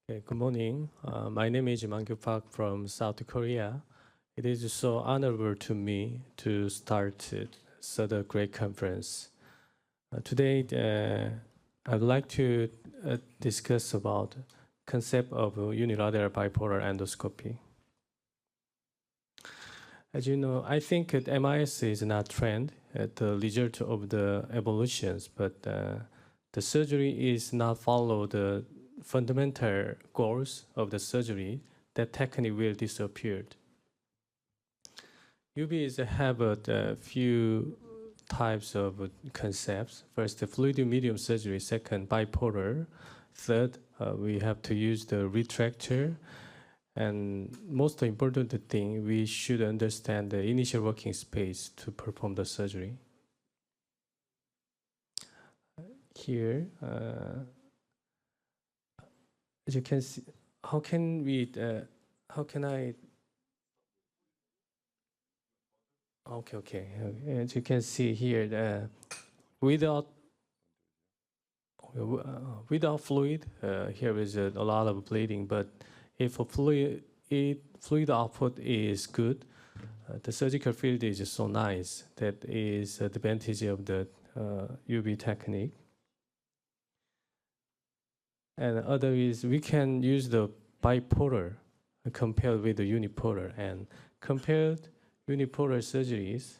Okay, good morning. My name is Mangyu Park from South Korea. It is so honorable to me to start such a great conference. Today, I'd like to discuss about concept of unilateral bipolar endoscopy. As you know, I think that MIS is not trend, the result of the evolutions, but the surgery is not follow the fundamental goals of the surgery. That technique will disappear. UBEs have a few types of concepts. First, the fluid medium surgery. Second, bipolar. Third, we have to use the retractor. And most important thing, we should understand the initial working space to perform the surgery. Here, as you can see, how can I? Okay. As you can see here, without fluid, here is a lot of bleeding. But if a fluid output is good, the surgical field is so nice. That is the advantage of the UB technique. And other is we can use the bipolar compared with the unipolar, and compared unipolar surgeries.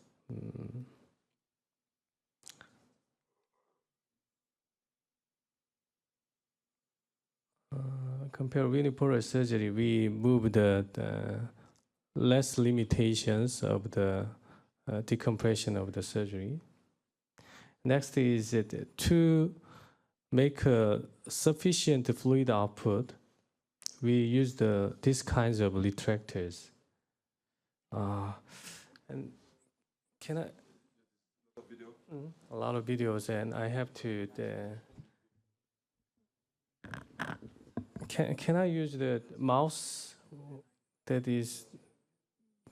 Compare unipolar surgery, we move the less limitations of the decompression of the surgery. Next is to make a sufficient fluid output, we use these kinds of retractors. And can I? A lot of videos, and I have to. Can I use the mouse? That is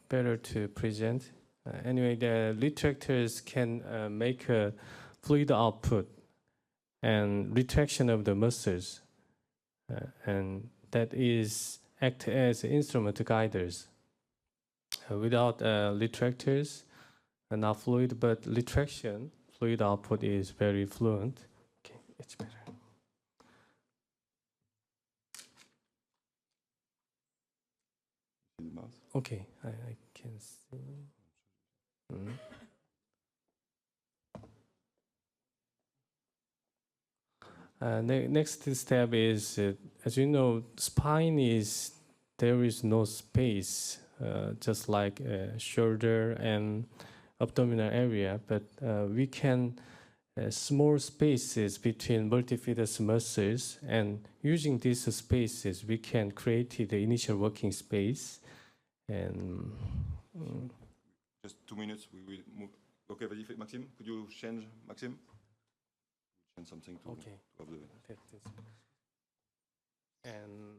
better to present. Anyway, the retractors can make a fluid output and retraction of the muscles, and that is act as instrument guiders. Without retractors, not fluid, but retraction, fluid output is very fluent. Okay, it's better. Okay, I can see. Next step is, as you know, spine is, there is no space, just like shoulder and abdominal area, but we can small spaces between multifidus muscles, and using these spaces, we can create the initial working space. And just 2 minutes, we will move. Okay, Maxime, could you change, Maxime? Change something to, okay. To have the... And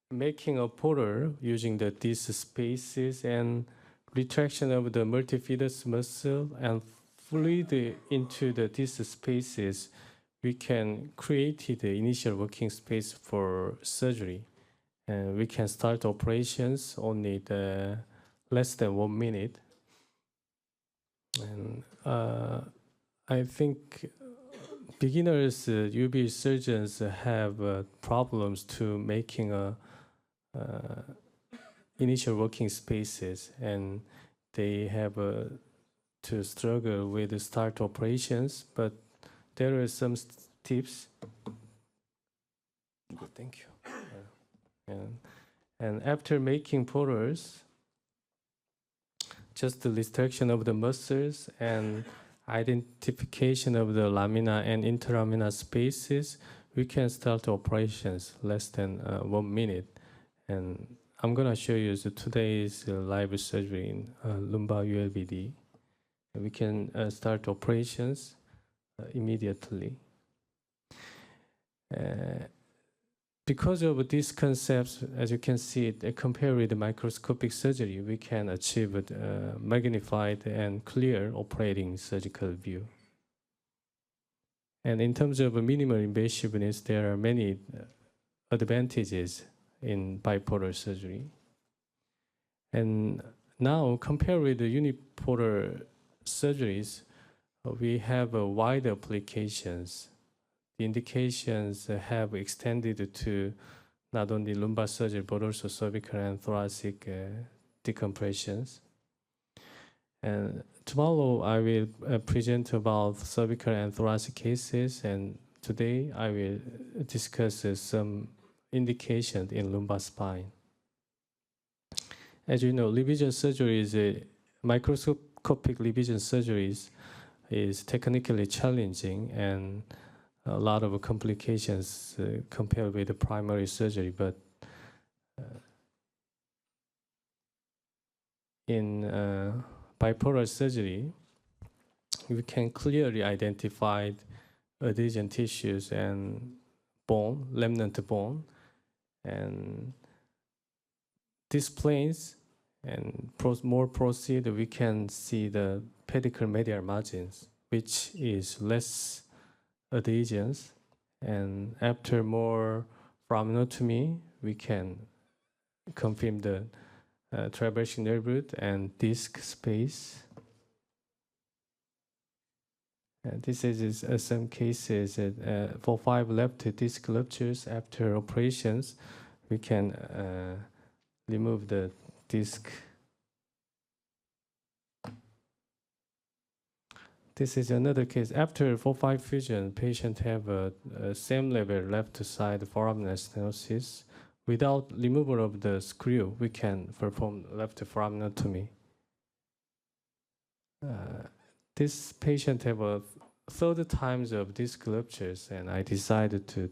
making a polar using these spaces and retraction of the multifidus muscle and fluid into these spaces, we can create the initial working space for surgery. And we can start operations only less than 1 minute. And I think beginners, UB surgeons have problems to making initial working spaces, and they have to struggle with the start operations. But there are some tips. Oh, thank you. And after making polars, just the restriction of the muscles and identification of the lamina and interlamina spaces, we can start operations less than 1 minute. And I'm going to show you today's live surgery in lumbar ULBD. And we can start operations immediately. Because of these concepts, as you can see, compared with the microscopic surgery, we can achieve a magnified and clear operating surgical view. And in terms of minimal invasiveness, there are many advantages in bipolar surgery. And now, compared with the unipolar surgeries, we have wide applications. The indications have extended to not only lumbar surgery, but also cervical and thoracic decompressions. And tomorrow I will present about cervical and thoracic cases, and today I will discuss some indications in lumbar spine. As you know, revision surgeries, microscopic revision surgeries is technically challenging and a lot of complications compared with the primary surgery, but in bipolar surgery, we can clearly identify adhesion tissues and bone, remnant bone, and these planes, and more proceed, we can see the pedicle medial margins, which is less adhesions, and after more foraminotomy, we can confirm the traversing nerve root and disc space. This is some cases for 5 left disc ruptures after operations, we can remove the disc. This is another case. After 4-5 fusion, patient have a same level left side foraminal stenosis. Without removal of the screw, we can perform left foraminotomy. This patient have a third times of disc ruptures, and I decided to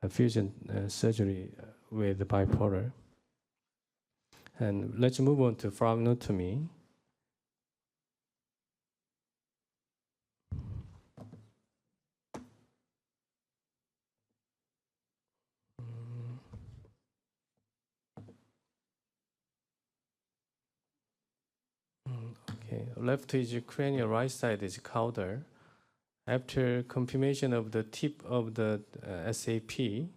fusion surgery with bipolar. And let's move on to foraminotomy. Okay, left is cranial, right side is caudal. After confirmation of the tip of the SAP,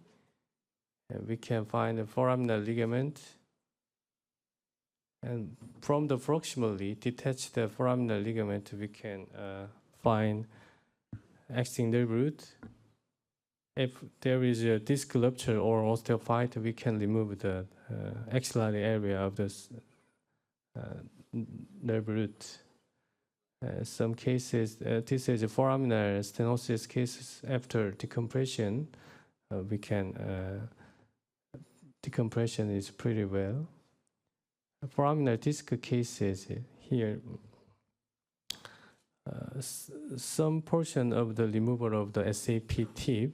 we can find the foraminal ligament, and from the proximally detach the foraminal ligament, we can find acting nerve root. If there is a disc rupture or osteophyte, we can remove the axillary area of this nerve root. Some cases, this is a foraminal stenosis cases after decompression. We can decompression is pretty well. Foraminal disc cases here. Some portion of the removal of the SAP tip,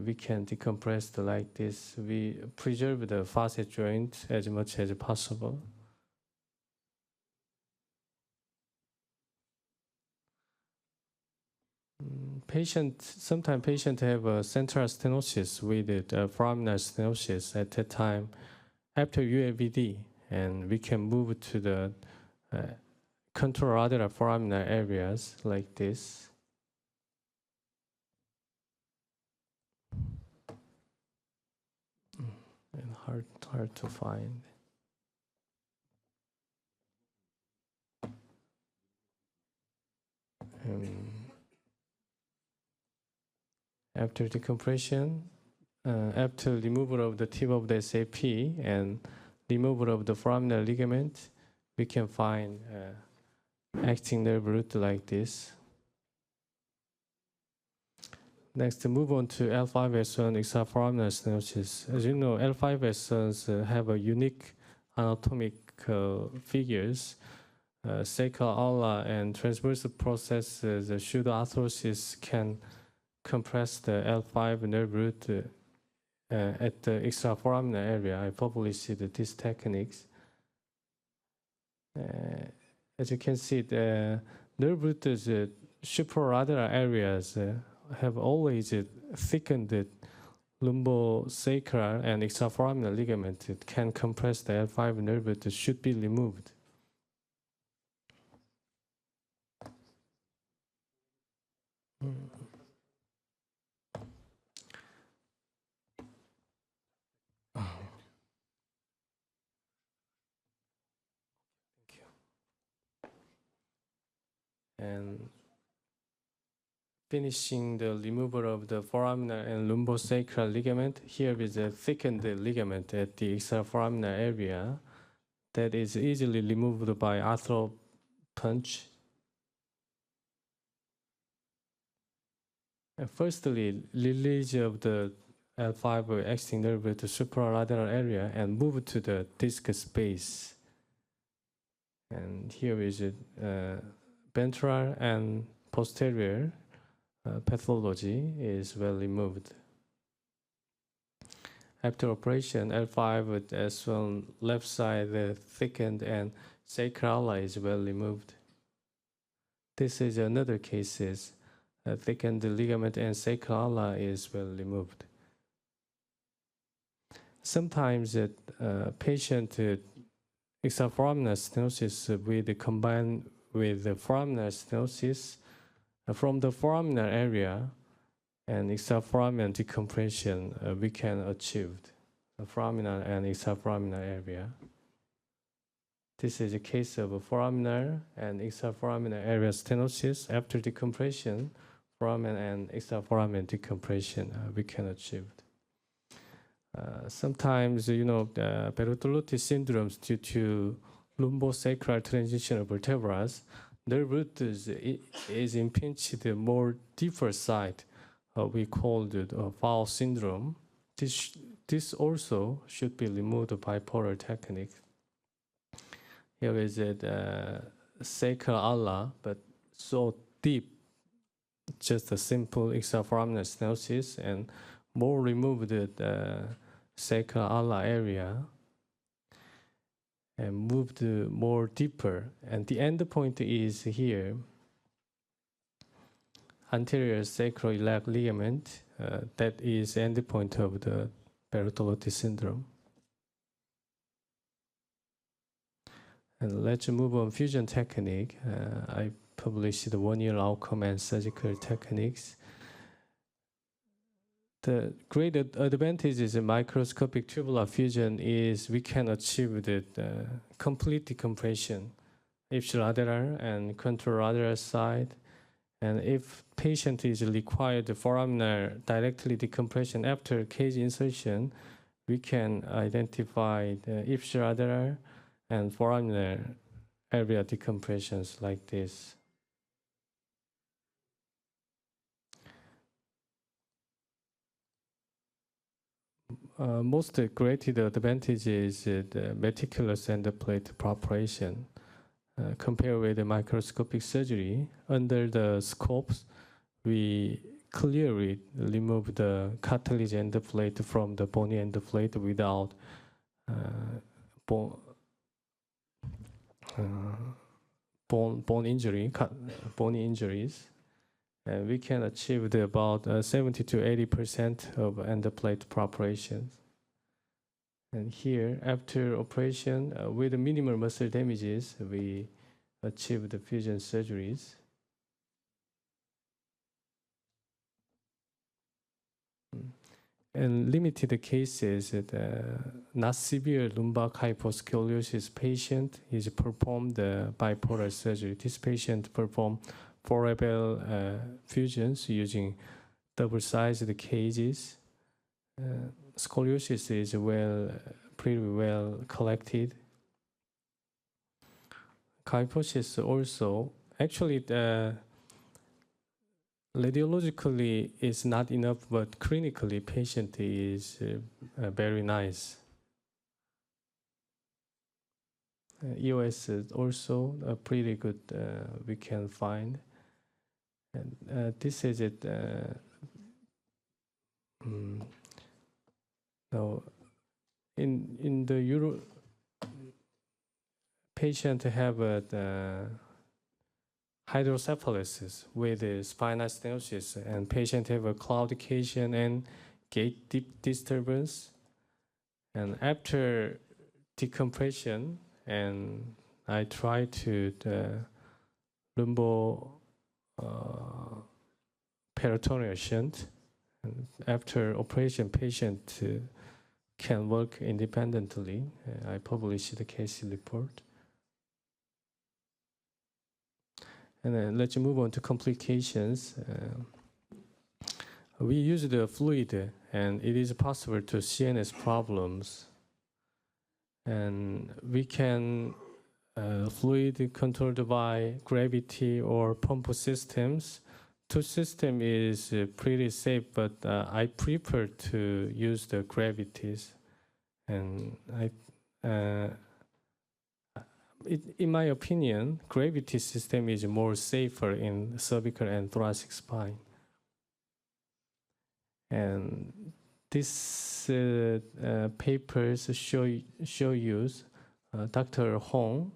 we can decompress like this. We preserve the facet joint as much as possible. Sometimes patient have a central stenosis with foraminal stenosis at that time after UAVD, and we can move to the contralateral foraminal areas like this. And hard to find. After decompression, after removal of the tip of the SAP and removal of the foraminal ligament, we can find acting nerve root like this. Next, to move on to L5S1 extraforaminal stenosis. As you know, L5S1s have a unique anatomic figures. Sacral aula and transversal processes, the pseudoarthrosis can compress the L5 nerve root at the extraforaminal area. I published these techniques. As you can see, the nerve root is supralateral areas have always thickened lumbosacral and extraforaminal ligament. It can compress the L5 nerve root. It should be removed. and finishing the removal of the foraminal and lumbosacral ligament. Here is a thickened ligament at the extraforaminal area that is easily removed by arthro punch. And firstly, release of the L5 axis nerve to supralateral area and move to the disc space. And here is it, ventral and posterior pathology is well removed. After operation, L5 with S1 left side thickened and sacrala is well removed. This is another cases. Thickened ligament and sacrala is well removed. Sometimes patient extraforaminal stenosis with combined with the foraminal stenosis from the foraminal area and extraforaminal decompression we can achieve the foraminal and extraforaminal area. This is a case of a foraminal and extraforaminal area stenosis after decompression, foramen and extraforaminal decompression we can achieve. Sometimes, peritonitis syndromes due to lumbosacral transition of vertebrae, the root is impinged more deeper side. We called it a foul syndrome. This also should be removed by bipolar technique. Here is it sacral ala, but so deep, just a simple extraforaminal stenosis, and more removed sacral ala area and moved more deeper. And the end point is here, anterior sacroiliac ligament, that is end point of the peritonitis syndrome. And let's move on fusion technique. I published the 1-year outcome and surgical techniques. The great advantage is in microscopic tubular fusion is we can achieve the complete decompression, ipsilateral and contralateral side. And if patient is required foraminal directly decompression after cage insertion, we can identify the ipsilateral and foraminal area decompressions like this. Most great advantage is the meticulous endoplate preparation. Compared with the microscopic surgery, under the scopes, we clearly remove the cartilage endoplate from the bony endoplate without bone injuries. And we can achieve about 70 to 80% of endoplate preparations. And here, after operation, with minimal muscle damages, we achieve the fusion surgeries. In limited cases, not severe lumbar hyposcoliosis patient is performed bipolar surgery. This patient performed 4 level fusions using double-sized cages. Scoliosis is pretty well collected. Kyphosis also, actually, radiologically is not enough, but clinically patient is very nice. EOS is also pretty good, we can find. And this is it. Now, in the Euro, patient have hydrocephalus with spinal stenosis, and patient have a claudication and gait disturbance. And after decompression, and I try to lumbo peritoneal shunt. And after operation, patient can work independently. I published the case report. And then let's move on to complications. We use the fluid, and it is possible to CNS problems. And we can fluid controlled by gravity or pump systems. Two system is pretty safe, but I prefer to use the gravities. And in my opinion, gravity system is more safer in cervical and thoracic spine. And these papers show you Dr. Hong,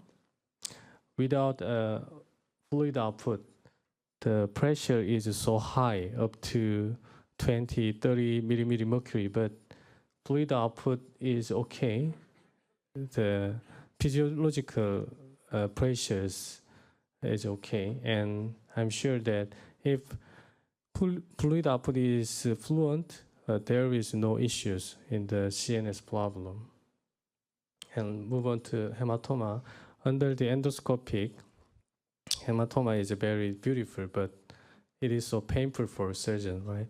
without fluid output, the pressure is so high, up to 20, 30 millimeter mercury, but fluid output is okay. The physiological pressures is okay, and I'm sure that if fluid output is fluent, there is no issues in the CNS problem. And move on to hematoma. Under the endoscopic, hematoma is very beautiful, but it is so painful for a surgeon, right?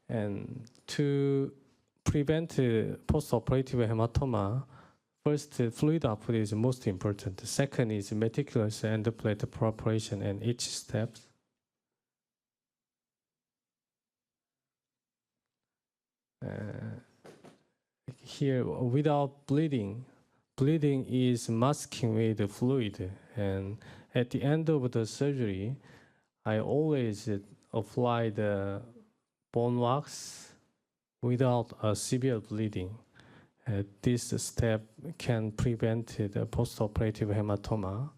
And to prevent post-operative hematoma, first, fluid output is most important. The second is meticulous endoplate preparation and each step. Here, without bleeding, bleeding is masking with the fluid. And at the end of the surgery, I always apply the bone wax without a severe bleeding. This step can prevent the post-operative hematoma.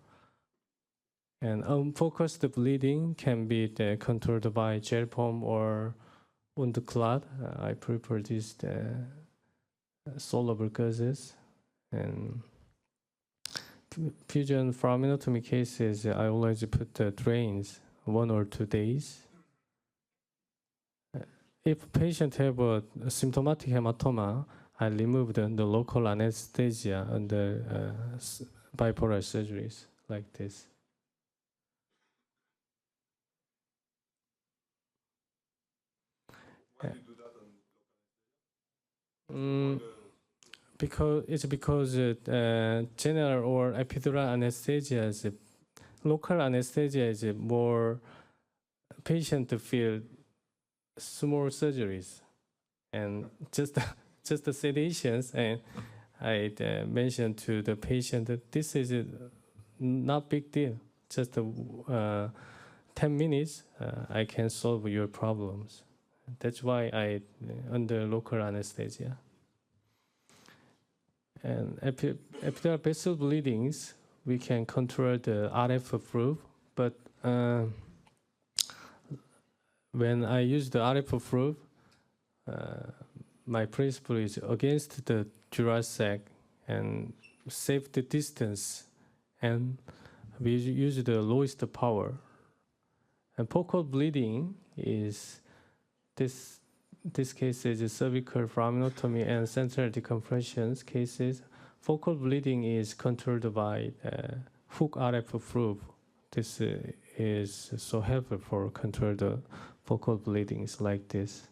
And unfocused bleeding can be controlled by gel foam or wound clot. I prefer this soluble gases. And fusion foraminotomy cases, I always put the drains 1 or 2 days. If patient have a symptomatic hematoma, I remove the local anesthesia under bipolar surgeries like this. Why do you do that on Because general or epidural anesthesia is local anesthesia is more patient to feel small surgeries and just the sedations, and I mentioned to the patient that this is not big deal, just 10 minutes I can solve your problems. That's why I under local anesthesia. And epidural vessel bleedings, we can control the RF fluid, but when I use the RF fluid, my principle is against the dural sac and save the distance, and we use the lowest power. And focal bleeding is this case is a cervical foraminotomy and central decompression cases. Focal bleeding is controlled by hook RF fluid. This is so helpful for control the focal bleedings like this.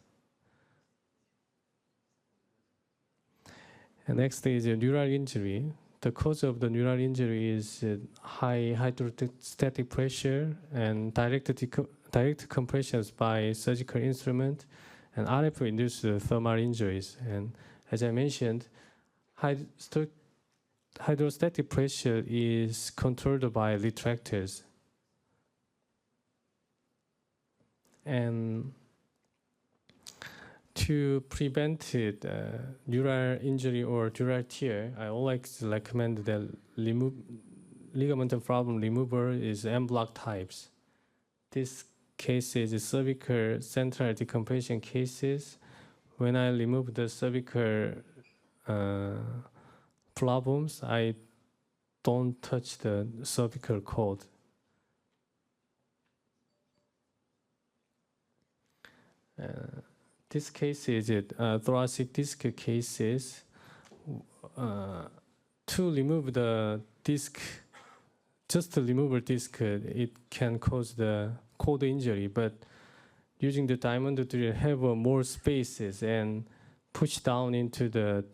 And next is a neural injury. The cause of the neural injury is high hydrostatic pressure and direct compressions by surgical instrument, and RF-induced thermal injuries. And as I mentioned, hydrostatic pressure is controlled by retractors. And to prevent neural injury or dural tear, I always recommend the ligament problem remover is M-block types. This case is cervical central decompression cases. When I remove the cervical problems, I don't touch the cervical cord. This case is thoracic disc cases. To remove the disc just the removal disc, it can cause the cold injury, but using the diamond drill have more spaces and push down into the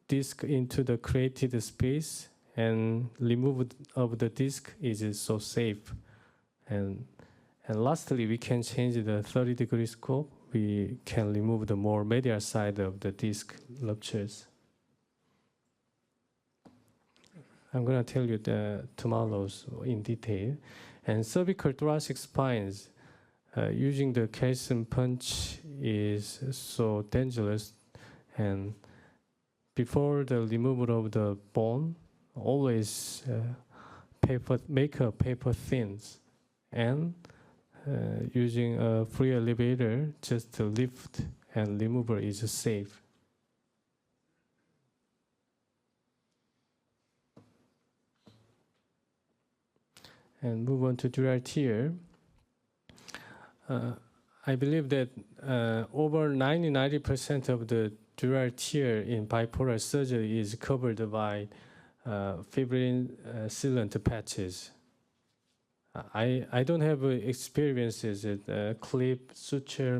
disc into the created space, and remove of the disc is so safe. And lastly, we can change the 30-degree scope. We can remove the more medial side of the disc ruptures. I'm going to tell you the tomorrow's in detail. And cervical thoracic spines, using the calcium punch is so dangerous. And before the removal of the bone, always make a paper thin, and using a free elevator just to lift and removal is safe. And move on to dural tear. I believe that over 90% of the dural tear in bipolar surgery is covered by fibrin sealant patches. I don't have experiences at clip, suture,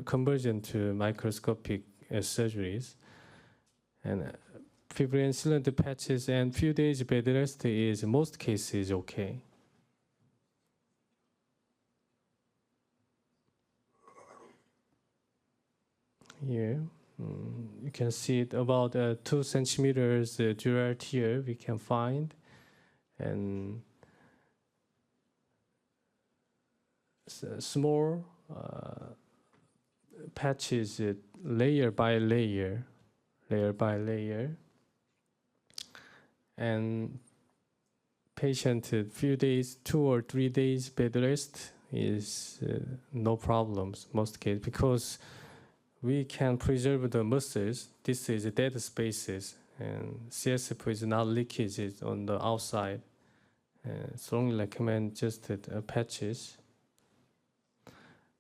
conversion to microscopic surgeries. And fibrin sealant patches and few days bed rest is, in most cases, okay. Here, you can see it about 2 centimeters dural tear we can find, and small patches layer by layer, and patient a few days, 2 or 3 days bed rest is no problems most cases, because we can preserve the muscles. This is dead spaces, and CSF is not leakage on the outside. Strongly recommend just patches.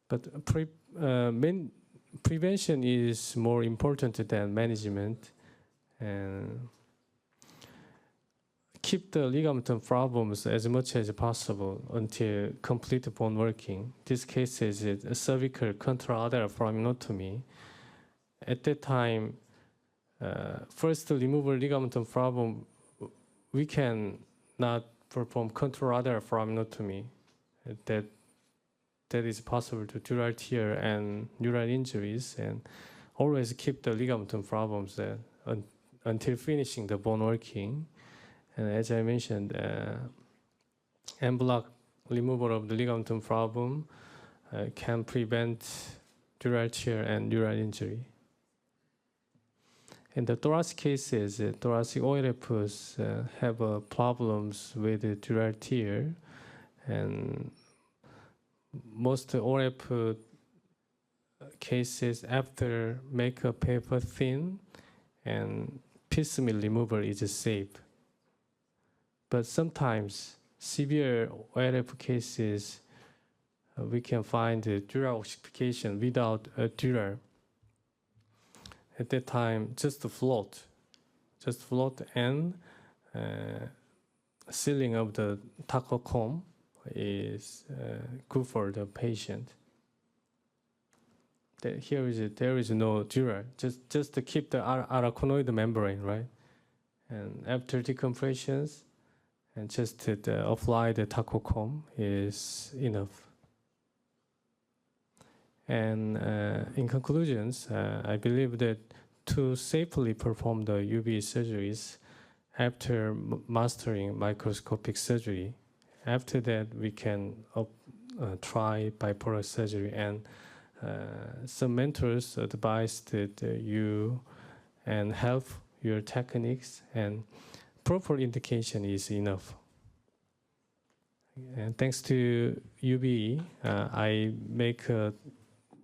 But prevention is more important than management, and keep the ligament problems as much as possible until complete bone working. This case is a cervical contralateral foraminotomy. At that time, first removal ligament problem, we can not perform contralateral foraminotomy. That is possible to dural tear and neural injuries, and always keep the ligament problems until finishing the bone working. And as I mentioned, en bloc removal of the ligament problem can prevent dural tear and neural injury. In the thoracic cases, thoracic OLFs have problems with the dural tear, and most OLF cases after make a paper thin and piecemeal removal is safe. But sometimes severe OLF cases, we can find dural ossification without a dural. At that time, just float and sealing of the taco comb is good for the patient. There is no dural, just to keep the araconoid membrane, right? And after decompressions, and just to apply the taco comb is enough. And in conclusions, I believe that to safely perform the UBE surgeries after mastering microscopic surgery, after that we can try bipolar surgery. And some mentors advised that you and help your techniques, and proper indication is enough. And thanks to UBE, I make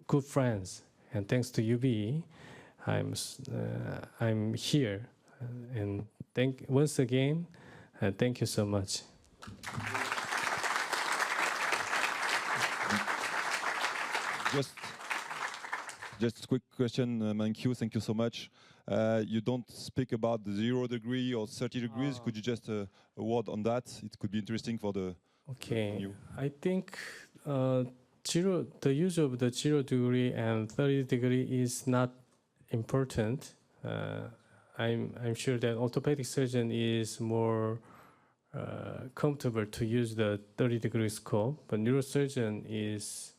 good friends, and thanks to UBE, I'm here. And once again, thank you so much. Just a quick question, Mankyu, thank you so much. You don't speak about the 0 degree or 30 degrees. Could you just a word on that? It could be interesting for the Okay, I think the use of the 0 degree and 30 degree is not important. I'm sure that orthopedic surgeon is more comfortable to use the 30 degree scope, but neurosurgeon is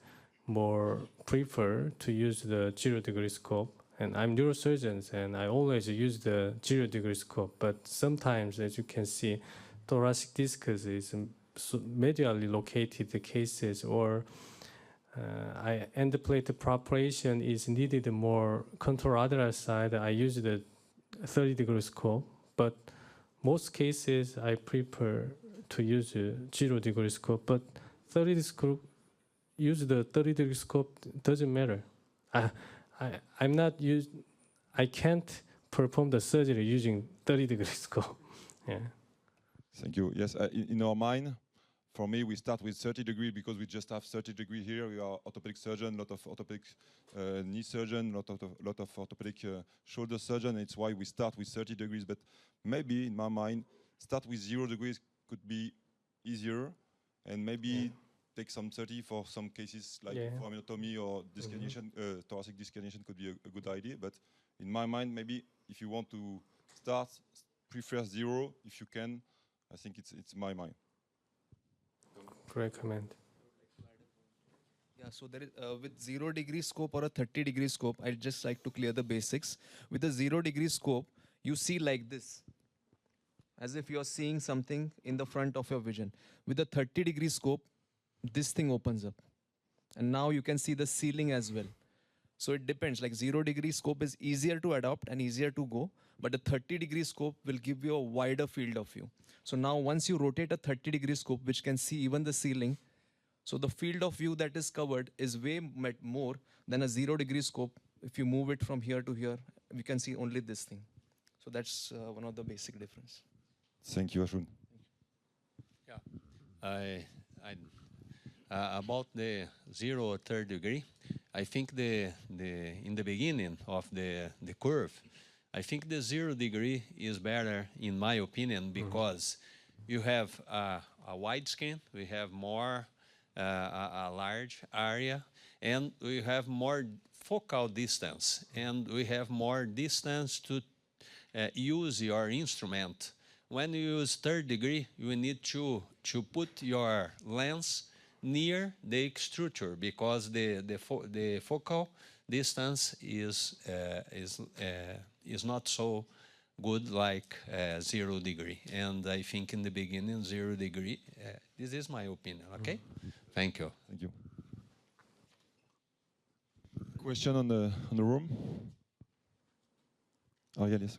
more prefer to use the 0 degree scope. And I'm neurosurgeon and I always use the 0 degree scope, but sometimes, as you can see, thoracic discus is medially located cases, or endoplate preparation is needed more contralateral side. I use the 30 degree scope, but most cases I prefer to use a 0 degree scope, but 30 degree scope, use the 30 degree scope doesn't matter. I'm not used, I can't perform the surgery using 30 degree scope. Yeah. Thank you. Yes, in our mind, for me, we start with 30 degree because we just have 30 degree here. We are orthopedic surgeon, lot of orthopedic knee surgeon, lot of orthopedic shoulder surgeon. It's why we start with 30 degrees. But maybe in my mind, start with 0 degrees could be easier, and maybe take some 30 for some cases like foraminotomy or disc herniation, thoracic disc herniation could be a good idea. But in my mind, maybe if you want to start, prefer 0 if you can. I think it's my mind. Recommend. Yeah, so there is with 0 degree scope or a 30 degree scope, I'd just like to clear the basics. With the 0 degree scope, you see like this, as if you're seeing something in the front of your vision. With the 30 degree scope, this thing opens up. And now you can see the ceiling as well. So it depends, like 0 degree scope is easier to adopt and easier to go, but the 30 degree scope will give you a wider field of view. So now once you rotate a 30 degree scope, which can see even the ceiling, so the field of view that is covered is way more than a 0 degree scope. If you move it from here to here, we can see only this thing. So that's one of the basic difference. Thank you, Ashwin. Yeah, about the 0 or 30 degree, I think in the beginning of the curve, I think the 0 degree is better, in my opinion, because you have a wide skin, we have more a large area, and we have more focal distance, and we have more distance to use your instrument. When you use 30 degree, you need to put your lens near the structure, because the focal distance is not so good like 0 degree. And I think in the beginning, 0 degree, this is my opinion, okay? Thank you. Thank you. Question on the room? Oh, yeah, yes.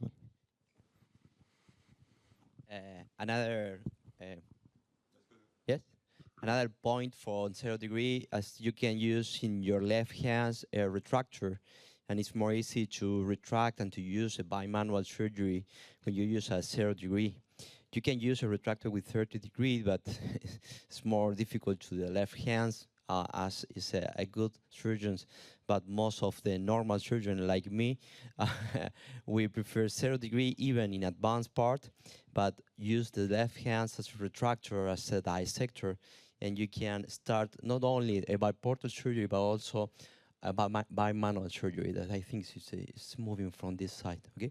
Another point for 0 degree, as you can use in your left hand a retractor, and it's more easy to retract and to use a bimanual surgery when you use a 0 degree. You can use a retractor with 30 degree, but it's more difficult to the left hands, as is a good surgeons. But most of the normal surgeons like me, we prefer 0 degree even in advanced part, but use the left hands as a retractor, as a dissector, and you can start not only a biportal surgery, but also a bimanual surgery that I think is moving from this side, okay?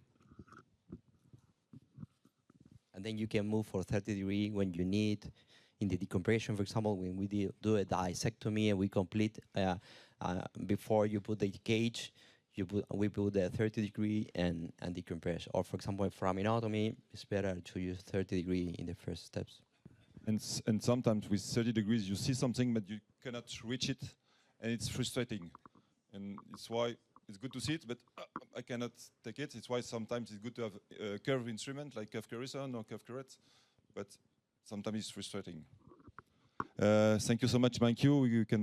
And then you can move for 30 degree when you need. In the decompression, for example, when we do a dissectomy and we complete, before you put the cage, we put the 30 degree and decompress. Or for example, for foraminotomy, it's better to use 30 degree in the first steps. And sometimes with 30 degrees, you see something, but you cannot reach it, and it's frustrating. And it's why it's good to see it, but I cannot take it. It's why sometimes it's good to have a curved instrument like curved Curison or curved Curette, but sometimes it's frustrating. Thank you so much, Mankyu. You can